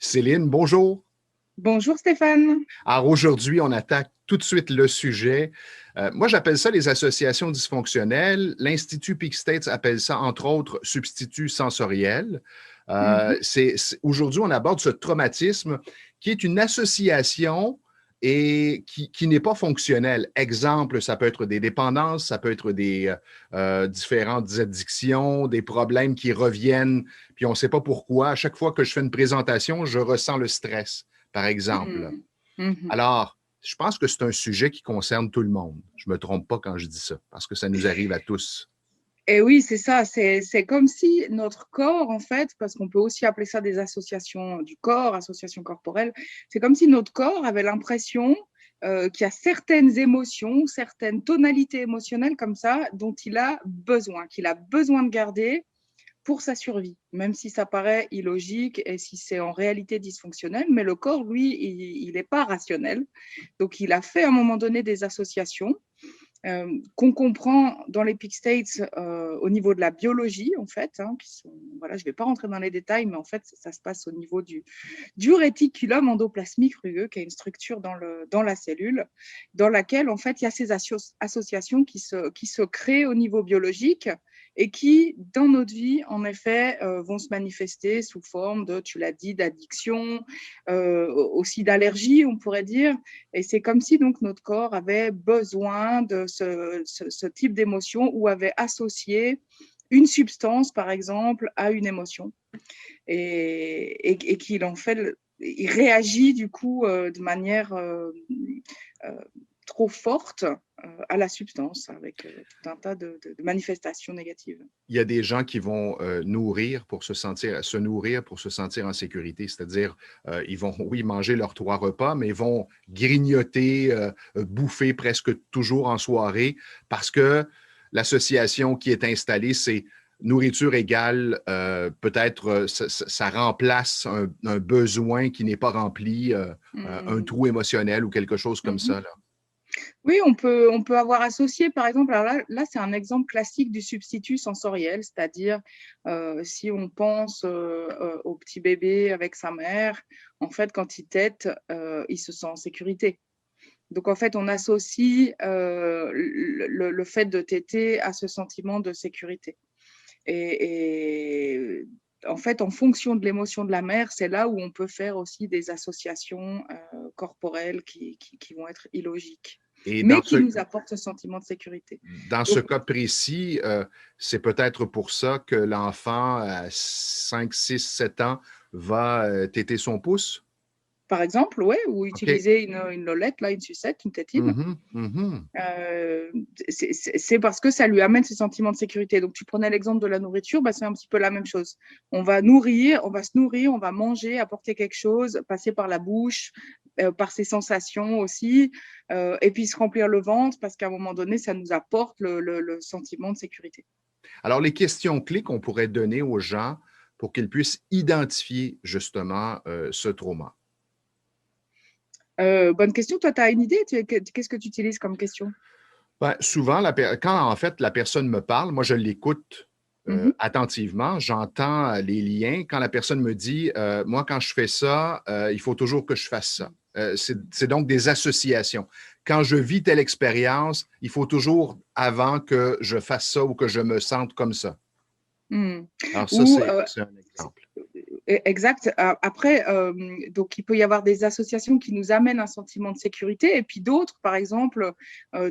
Céline, bonjour. Bonjour Stéphane. Alors aujourd'hui, on attaque tout de suite le sujet. Moi, j'appelle ça les associations dysfonctionnelles. L'Institut Peak States appelle ça, entre autres, substituts sensoriels. Mhm. Aujourd'hui, on aborde ce traumatisme qui est une association et qui n'est pas fonctionnelle. Exemple, ça peut être des dépendances, ça peut être des différentes addictions, des problèmes qui reviennent, puis on ne sait pas pourquoi. À chaque fois que je fais une présentation, je ressens le stress, par exemple. Mhm. Mhm. Alors, je pense que c'est un sujet qui concerne tout le monde. Je ne me trompe pas quand je dis ça, parce que ça nous arrive à tous. Et oui, c'est ça, c'est comme si notre corps, en fait, parce qu'on peut aussi appeler ça des associations du corps, associations corporelles, c'est comme si notre corps avait l'impression qu'il y a certaines émotions, certaines tonalités émotionnelles comme ça, dont il a besoin, qu'il a besoin de garder pour sa survie, même si ça paraît illogique et si c'est en réalité dysfonctionnel, mais le corps, lui, il n'est pas rationnel. Donc, il a fait à un moment donné des associations qu'on comprend dans les peak states au niveau de la biologie, en fait. Qui sont, voilà, je ne vais pas rentrer dans les détails, mais en fait, ça se passe au niveau du réticulum endoplasmique rugueux, qui est une structure dans la cellule, dans laquelle, en fait, il y a ces associations qui se créent au niveau biologique et qui, dans notre vie, en effet, vont se manifester sous forme de, tu l'as dit, d'addiction, aussi d'allergie, on pourrait dire. Et c'est comme si donc notre corps avait besoin de ce type d'émotion ou avait associé une substance, par exemple, à une émotion. Et qu'il en fait, il réagit du coup de manière euh, trop forte à la substance, avec tout un tas de manifestations négatives. Il y a des gens qui vont se nourrir pour se sentir en sécurité, c'est-à-dire ils vont, oui, manger leurs 3 repas, mais ils vont grignoter, bouffer presque toujours en soirée parce que l'association qui est installée, c'est nourriture égale, peut-être ça remplace un besoin qui n'est pas rempli, un trou émotionnel ou quelque chose comme ça, là. Oui, on peut avoir associé, par exemple, alors là c'est un exemple classique du substitut sensoriel, c'est-à-dire si on pense au petit bébé avec sa mère, en fait, quand il tète, il se sent en sécurité. Donc, en fait, on associe le fait de téter à ce sentiment de sécurité. Et en fait, en fonction de l'émotion de la mère, c'est là où on peut faire aussi des associations corporelles qui vont être illogiques, Et mais qui nous apportent ce sentiment de sécurité. dans ce Donc, cas précis, c'est peut-être pour ça que l'enfant à 5, 6, 7 ans va téter son pouce. par exemple, ouais, ou OK. utiliser une lolette, là, une sucette, une tétine. Mhm, mhm. Euh, c'est parce que ça lui amène ce sentiment de sécurité. Donc, tu prenais l'exemple de la nourriture, bah, c'est un petit peu la même chose. On va se nourrir, on va manger, apporter quelque chose, passer par la bouche, par ses sensations aussi, et puis se remplir le ventre parce qu'à un moment donné, ça nous apporte le sentiment de sécurité. Alors, les questions clés qu'on pourrait donner aux gens pour qu'ils puissent identifier justement ce trauma. Bonne question. Toi, tu as une idée? Qu'est-ce que tu utilises comme question? Ben, souvent, quand en fait la personne me parle, moi je l'écoute Mhm. attentivement, j'entends les liens. Quand la personne me dit, moi quand je fais ça, il faut toujours que je fasse ça. C'est donc des associations. Quand je vis telle expérience, il faut toujours avant que je fasse ça ou que je me sente comme ça. Mhm. Alors ça, Ou c'est un exemple. exact. Après, donc il peut y avoir des associations qui nous amènent un sentiment de sécurité, et puis d'autres, par exemple,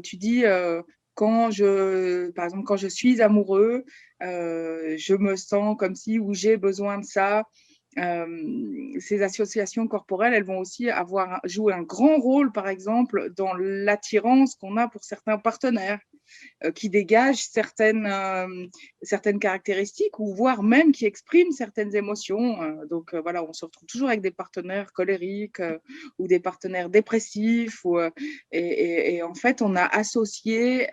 tu dis par exemple, quand je suis amoureux, je me sens comme si ou j'ai besoin de ça. Ces associations corporelles, elles vont aussi jouer un grand rôle, par exemple, dans l'attirance qu'on a pour certains partenaires qui dégagent certaines caractéristiques ou voire même qui expriment certaines émotions. Donc voilà, on se retrouve toujours avec des partenaires colériques ou des partenaires dépressifs. Et en fait, on a associé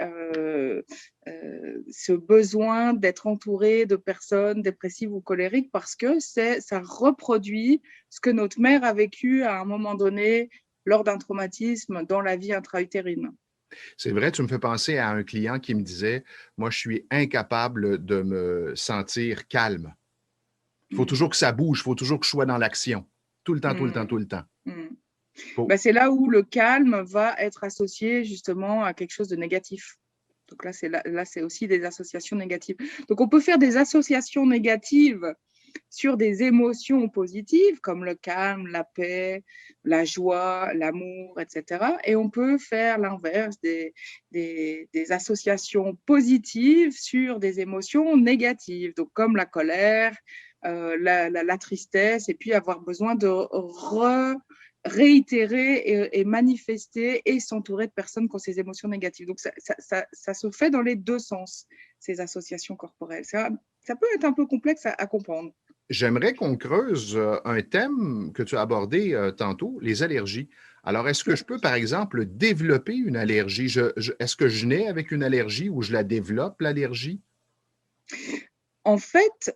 ce besoin d'être entouré de personnes dépressives ou colériques parce que ça reproduit ce que notre mère a vécu à un moment donné lors d'un traumatisme dans la vie intra-utérine. C'est vrai, tu me fais penser à un client qui me disait, moi je suis incapable de me sentir calme. Il faut toujours que ça bouge, il faut toujours que je sois dans l'action. Tout le temps, tout le temps, Mm. tout le temps. Mm. Faut- Bah, c'est là où le calme va être associé justement à quelque chose de négatif. Donc là, c'est aussi des associations négatives. Donc on peut faire des associations négatives sur des émotions positives comme le calme, la paix, la joie, l'amour, etc. Et on peut faire l'inverse, des associations positives sur des émotions négatives, donc comme la colère, la tristesse, et puis avoir besoin de réitérer et manifester et s'entourer de personnes qui ont ces émotions négatives. Donc ça se fait dans les deux sens, ces associations corporelles. Ça peut être un peu complexe à comprendre. J'aimerais qu'on creuse un thème que tu as abordé tantôt, les allergies. Alors, est-ce que je peux, par exemple, développer une allergie? Est-ce que je nais avec une allergie ou je la développe, l'allergie? En fait,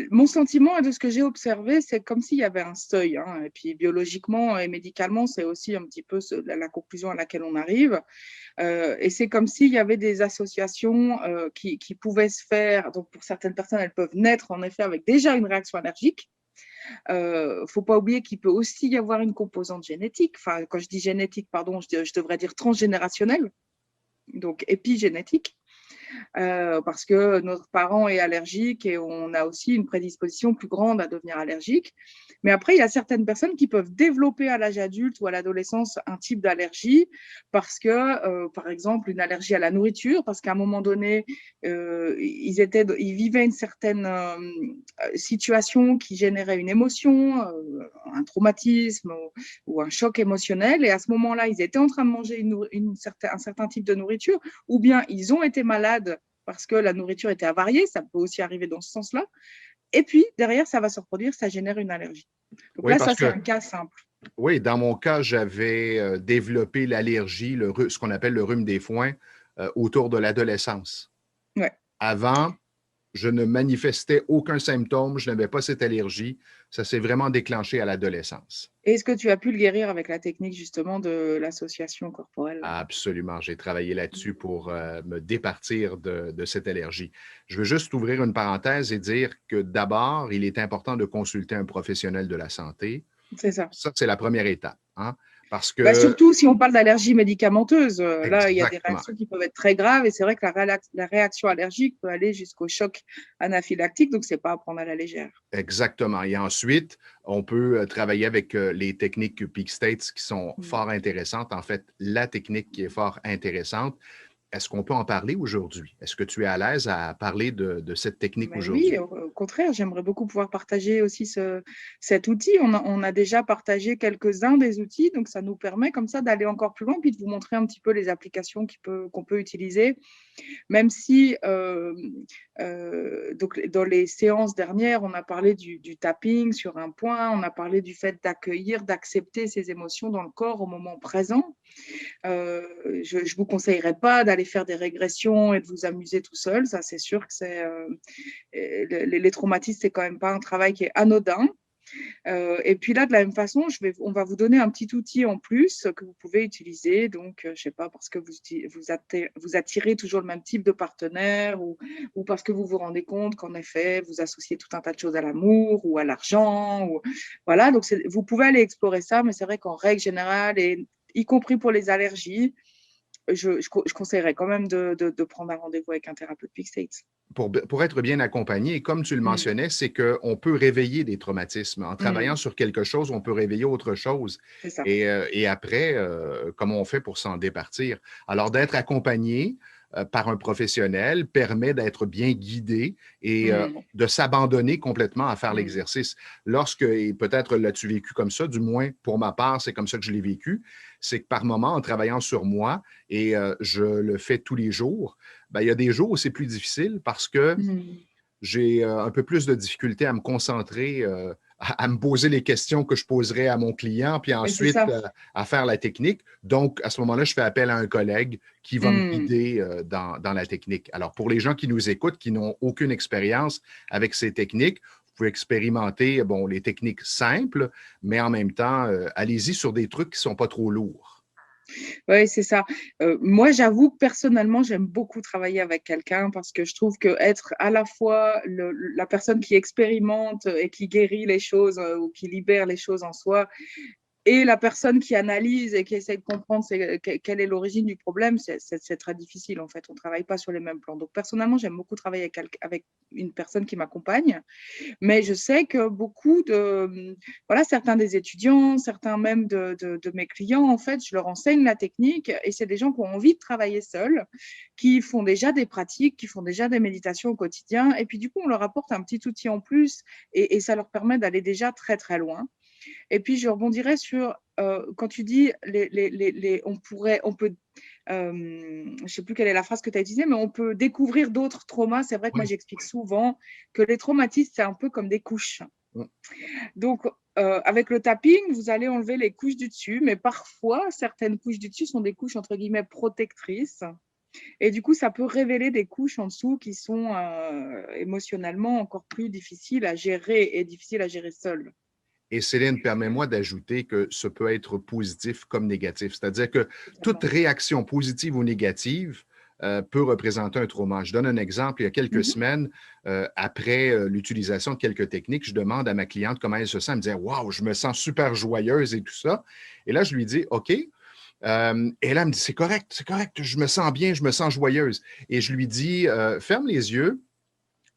mon sentiment et de ce que j'ai observé, c'est comme s'il y avait un seuil, hein. Et puis biologiquement et médicalement, c'est aussi un petit peu la conclusion à laquelle on arrive. Et c'est comme s'il y avait des associations qui pouvaient se faire. Donc pour certaines personnes, elles peuvent naître en effet avec déjà une réaction allergique. Faut pas oublier qu'il peut aussi y avoir une composante génétique. Enfin, quand je dis génétique, pardon, je devrais dire transgénérationnelle, donc épigénétique. Parce que notre parent est allergique et on a aussi une prédisposition plus grande à devenir allergique. Mais après, il y a certaines personnes qui peuvent développer à l'âge adulte ou à l'adolescence un type d'allergie parce que, par exemple, une allergie à la nourriture, parce qu'à un moment donné, ils vivaient une certaine situation qui générait une émotion, un traumatisme ou un choc émotionnel. Et à ce moment-là, ils étaient en train de manger un certain type de nourriture, ou bien ils ont été malades parce que la nourriture était avariée, ça peut aussi arriver dans ce sens-là. Et puis, derrière, ça va se reproduire, ça génère une allergie. Donc Oui, là, parce ça, c'est que, un cas simple. oui, dans mon cas, j'avais développé l'allergie, ce qu'on appelle le rhume des foins, autour de l'adolescence. Ouais. Avant, je ne manifestais aucun symptôme, je n'avais pas cette allergie. Ça s'est vraiment déclenché à l'adolescence. Est-ce que tu as pu le guérir avec la technique, justement, de l'association corporelle? Absolument. J'ai travaillé là-dessus pour me départir de cette allergie. Je veux juste ouvrir une parenthèse et dire que d'abord, il est important de consulter un professionnel de la santé. C'est ça. Ça, c'est la première étape, hein, parce Bah, que, surtout si on parle d'allergie médicamenteuse, là, il y a des exactement, réactions qui peuvent être très graves et c'est vrai que la réaction allergique peut aller jusqu'au choc anaphylactique, donc c'est pas à prendre à la légère. exactement. Et ensuite, on peut travailler avec les techniques Peak States qui sont Mm. fort intéressantes. En fait, la technique qui est fort intéressante. Est-ce qu'on peut en parler aujourd'hui? Est-ce que tu es à l'aise à parler de cette technique Mais oui, aujourd'hui? au contraire, j'aimerais beaucoup pouvoir partager aussi cet outil. On a déjà partagé quelques-uns des outils, donc ça nous permet comme ça d'aller encore plus loin, puis de vous montrer un petit peu les applications qu'on peut utiliser. Même si, donc, dans les séances dernières, on a parlé du tapping sur un point, on a parlé du fait d'accueillir, d'accepter ses émotions dans le corps au moment présent. Je ne vous conseillerais pas d'aller faire des régressions et de vous amuser tout seul. Ça, c'est sûr que les traumatismes, c'est quand même pas un travail qui est anodin. Et puis là, de la même façon, on va vous donner un petit outil en plus que vous pouvez utiliser. Donc, je sais pas, parce que vous attirez toujours le même type de partenaire ou parce que vous vous rendez compte qu'en effet, vous associez tout un tas de choses à l'amour ou à l'argent. Voilà, donc vous pouvez aller explorer ça, mais c'est vrai qu'en règle générale, et y compris pour les allergies, je conseillerais quand même de prendre un rendez-vous avec un thérapeute Peak States. Pour être bien accompagné, et comme tu le Mm. mentionnais, c'est qu'on peut réveiller des traumatismes. En travaillant Mm. sur quelque chose, on peut réveiller autre chose. C'est ça. Et après, comment on fait pour s'en départir? Alors, d'être accompagné par un professionnel permet d'être bien guidé et Mm. de s'abandonner complètement à faire Mm. l'exercice. Lorsque, et peut-être l'as-tu vécu comme ça, du moins pour ma part, c'est comme ça que je l'ai vécu, c'est que par moment, en travaillant sur moi, et je le fais tous les jours, ben, il y a des jours où c'est plus difficile parce que Mm. j'ai un peu plus de difficulté à me concentrer, à me poser les questions que je poserais à mon client, puis Mais c'est ensuite ça. à faire la technique. Donc, à ce moment-là, je fais appel à un collègue qui va me Mm. guider dans la technique. Alors, pour les gens qui nous écoutent, qui n'ont aucune expérience avec ces techniques, vous pouvez expérimenter bon, les techniques simples, mais en même temps, allez-y sur des trucs qui ne sont pas trop lourds. Oui, c'est ça. Moi, j'avoue que personnellement, j'aime beaucoup travailler avec quelqu'un parce que je trouve que être à la fois la personne qui expérimente et qui guérit les choses ou qui libère les choses en soi, et la personne qui analyse et qui essaie de comprendre quelle est l'origine du problème, c'est très difficile en fait. On ne travaille pas sur les mêmes plans. Donc personnellement, j'aime beaucoup travailler avec une personne qui m'accompagne. Mais je sais que beaucoup de, voilà, certains des étudiants, certains même de mes clients, en fait, je leur enseigne la technique et c'est des gens qui ont envie de travailler seuls, qui font déjà des pratiques, qui font déjà des méditations au quotidien. Et puis, du coup, on leur apporte un petit outil en plus et ça leur permet d'aller déjà très, très loin. Et puis, je rebondirais sur quand tu dis on peut, je ne sais plus quelle est la phrase que tu as utilisée, mais on peut découvrir d'autres traumas. C'est vrai que moi, Oui. j'explique souvent que les traumatismes, c'est un peu comme des couches. Donc, avec le tapping, vous allez enlever les couches du dessus, mais parfois, certaines couches du dessus sont des couches entre guillemets protectrices. Et du coup, ça peut révéler des couches en dessous qui sont émotionnellement encore plus difficiles à gérer et difficiles à gérer seules. Et Céline, permets-moi d'ajouter que ce peut être positif comme négatif. C'est-à-dire que toute réaction positive ou négative peut représenter un trauma. Je donne un exemple. Il y a quelques semaines, après l'utilisation de quelques techniques, je demande à ma cliente comment elle se sent. Elle me dit « Wow, je me sens super joyeuse et tout ça. » Et là, je lui dis « OK. » Et là, elle me dit « C'est correct, je me sens bien, je me sens joyeuse. » Et je lui dis « Ferme les yeux.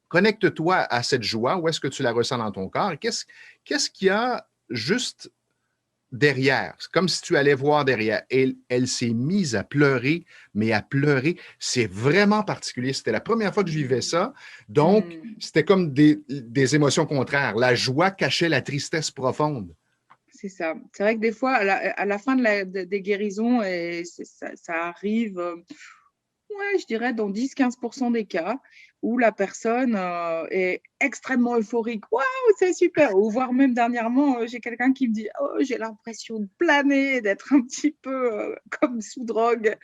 Connecte-toi à cette joie, où est-ce que tu la ressens dans ton corps? Qu'est-ce qu'il y a juste derrière? C'est comme si tu allais voir derrière. Et elle s'est mise à pleurer, mais à pleurer. C'est vraiment particulier. C'était la première fois que je vivais ça. Donc, c'était comme des émotions contraires. La joie cachait la tristesse profonde. C'est ça. C'est vrai que des fois, à la fin des guérisons, et ça arrive, ouais, je dirais dans 10-15% des cas, où la personne est extrêmement euphorique. Waouh, c'est super! Ou voire même dernièrement, j'ai quelqu'un qui me dit, oh, j'ai l'impression de planer, d'être un petit peu comme sous drogue.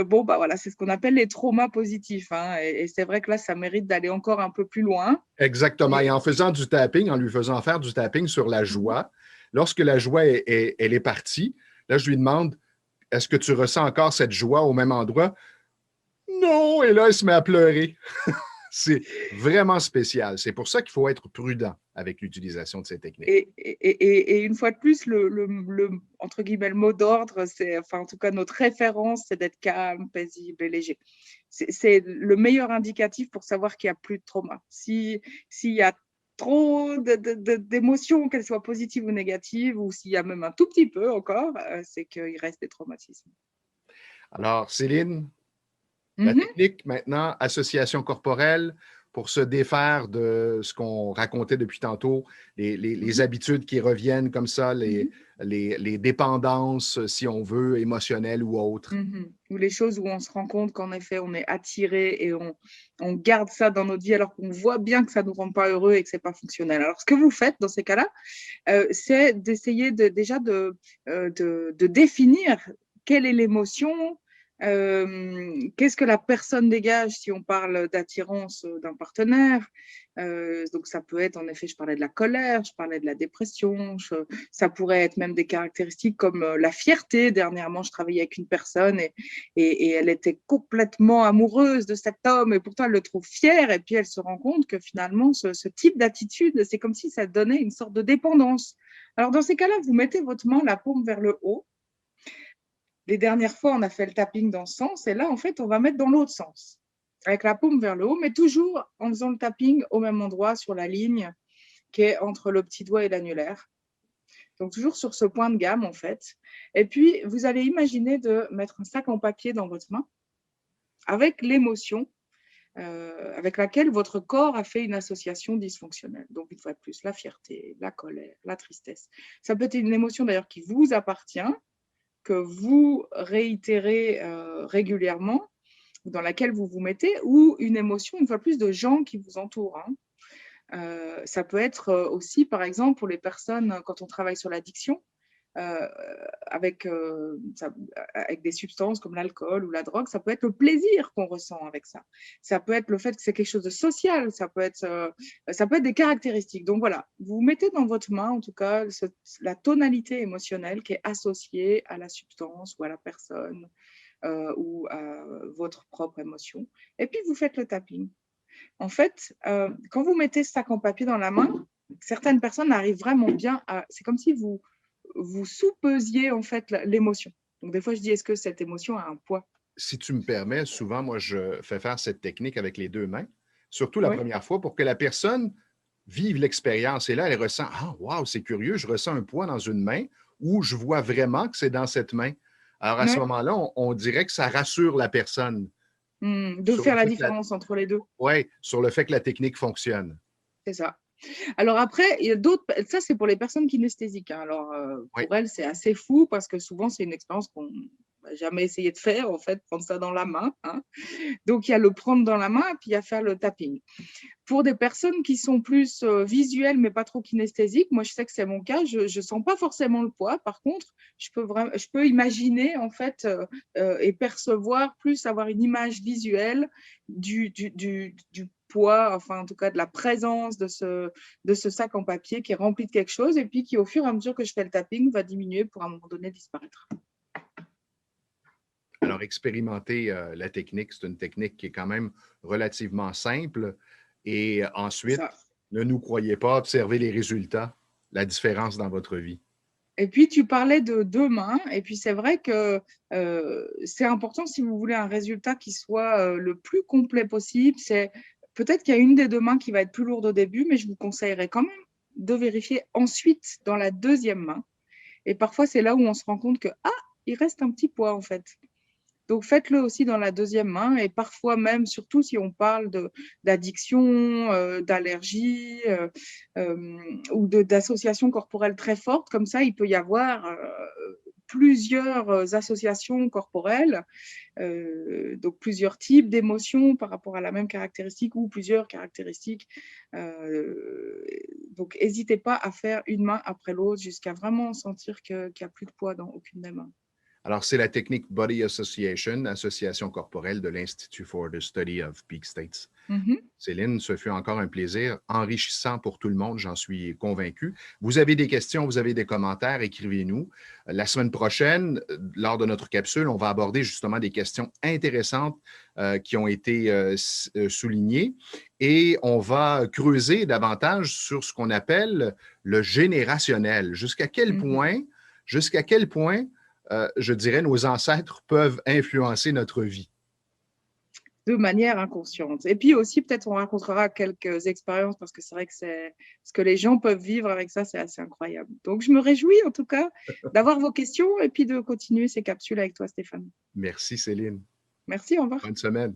Bon, bah voilà, c'est ce qu'on appelle les traumas positifs, hein. Et c'est vrai que là, ça mérite d'aller encore un peu plus loin. Exactement. Et en faisant du tapping, en lui faisant faire du tapping sur la joie, lorsque la joie elle est partie, là, je lui demande, est-ce que tu ressens encore cette joie au même endroit? Non! Et là, elle se met à pleurer. C'est vraiment spécial. C'est pour ça qu'il faut être prudent avec l'utilisation de ces techniques. Et une fois de plus, entre guillemets, le mot d'ordre, c'est, enfin, en tout cas, notre référence, c'est d'être calme, paisible et léger. C'est le meilleur indicatif pour savoir qu'il n'y a plus de trauma. S'il y a trop d'émotions, qu'elles soient positives ou négatives, ou s'il y a même un tout petit peu encore, c'est qu'il reste des traumatismes. Alors, Céline, la technique maintenant, association corporelle, pour se défaire de ce qu'on racontait depuis tantôt, les habitudes qui reviennent comme ça, les dépendances, si on veut, émotionnelles ou autres. Ou les choses où on se rend compte qu'en effet, on est attiré et on garde ça dans notre vie alors qu'on voit bien que ça ne nous rend pas heureux et que ce n'est pas fonctionnel. Alors, ce que vous faites dans ces cas-là, c'est d'essayer déjà de définir quelle est l'émotion, qu'est-ce que la personne dégage si on parle d'attirance d'un partenaire. Donc, ça peut être, en effet, je parlais de la colère, je parlais de la dépression, ça pourrait être même des caractéristiques comme la fierté. Dernièrement, je travaillais avec une personne et elle était complètement amoureuse de cet homme et pourtant elle le trouve fier et puis elle se rend compte que finalement, ce type d'attitude, c'est comme si ça donnait une sorte de dépendance. Alors, dans ces cas-là, vous mettez votre main, la paume vers le haut. Les dernières fois, on a fait le tapping dans ce sens et là, en fait, on va mettre dans l'autre sens avec la paume vers le haut, mais toujours en faisant le tapping au même endroit sur la ligne qui est entre le petit doigt et l'annulaire. Donc, toujours sur ce point de gamme, en fait. Et puis, vous allez imaginer de mettre un sac en papier dans votre main avec l'émotion avec laquelle votre corps a fait une association dysfonctionnelle. Donc, une fois de plus, la fierté, la colère, la tristesse. Ça peut être une émotion d'ailleurs qui vous appartient, que vous réitérez régulièrement, dans laquelle vous vous mettez, ou une émotion, une fois plus, de gens qui vous entourent. Ça peut être aussi, par exemple, pour les personnes, quand on travaille sur l'addiction, euh, avec des substances comme l'alcool ou la drogue, ça peut être le plaisir qu'on ressent avec ça. Ça peut être le fait que c'est quelque chose de social, ça peut être des caractéristiques. Donc voilà, vous mettez dans votre main, en tout cas, la tonalité émotionnelle qui est associée à la substance ou à la personne ou à votre propre émotion. Et puis, vous faites le tapping. En fait, quand vous mettez ce sac en papier dans la main, certaines personnes arrivent vraiment bien à… C'est comme si vous sous-pesiez en fait l'émotion. Donc, des fois, je dis, est-ce que cette émotion a un poids? Si tu me permets, souvent, moi, je fais faire cette technique avec les 2 mains, surtout la Oui, première fois, pour que la personne vive l'expérience. Et là, elle ressent, ah, wow, c'est curieux, je ressens un poids dans une main ou je vois vraiment que c'est dans cette main. Alors, à ce ouais. moment-là, on dirait que ça rassure la personne De sur le faire la fait que différence entre les deux, sur le fait que la technique fonctionne. c'est ça. Alors après, il y a d'autres, ça c'est pour les personnes kinesthésiques, hein. Alors Oui. pour elles, c'est assez fou parce que souvent c'est une expérience qu'on n'a jamais essayé de faire, en fait, prendre ça dans la main, hein. Donc il y a le prendre dans la main et puis il y a faire le tapping. Pour des personnes qui sont plus visuelles mais pas trop kinesthésiques, moi je sais que c'est mon cas, je ne sens pas forcément le poids. Par contre, je peux imaginer en fait et percevoir plus, avoir une image visuelle du poids, enfin en tout cas de la présence de ce sac en papier qui est rempli de quelque chose et puis qui au fur et à mesure que je fais le tapping va diminuer pour à un moment donné disparaître. Alors, expérimenter la technique, c'est une technique qui est quand même relativement simple. Et ensuite, Ça. ne nous croyez pas, observez les résultats, la différence dans votre vie. Et puis, tu parlais de 2 mains. Et puis, c'est vrai que c'est important si vous voulez un résultat qui soit le plus complet possible. C'est peut-être qu'il y a une des 2 mains qui va être plus lourde au début, mais je vous conseillerais quand même de vérifier ensuite dans la deuxième main. Et parfois, c'est là où on se rend compte que, ah, il reste un petit poids en fait. Donc, faites-le aussi dans la deuxième main et parfois même, surtout si on parle d'addiction, d'allergie ou d'associations corporelles très fortes, comme ça, il peut y avoir plusieurs associations corporelles, donc plusieurs types d'émotions par rapport à la même caractéristique ou plusieurs caractéristiques. Donc, n'hésitez pas à faire une main après l'autre jusqu'à vraiment sentir qu'il n'y a plus de poids dans aucune des mains. Alors, c'est la technique Body Association, association corporelle de l'Institute for the Study of Peak States. Céline, ce fut encore un plaisir enrichissant pour tout le monde, j'en suis convaincu. Vous avez des questions, vous avez des commentaires, écrivez-nous. La semaine prochaine, lors de notre capsule, on va aborder justement des questions intéressantes qui ont été soulignées et on va creuser davantage sur ce qu'on appelle le générationnel. Jusqu'à quel point, je dirais, nos ancêtres peuvent influencer notre vie. De manière inconsciente. Et puis aussi, peut-être on racontera quelques expériences parce que c'est vrai que c'est ce que les gens peuvent vivre avec ça, c'est assez incroyable. Donc, je me réjouis en tout cas d'avoir vos questions et puis de continuer ces capsules avec toi, Stéphane. Merci, Céline. Merci, au revoir. Bonne semaine.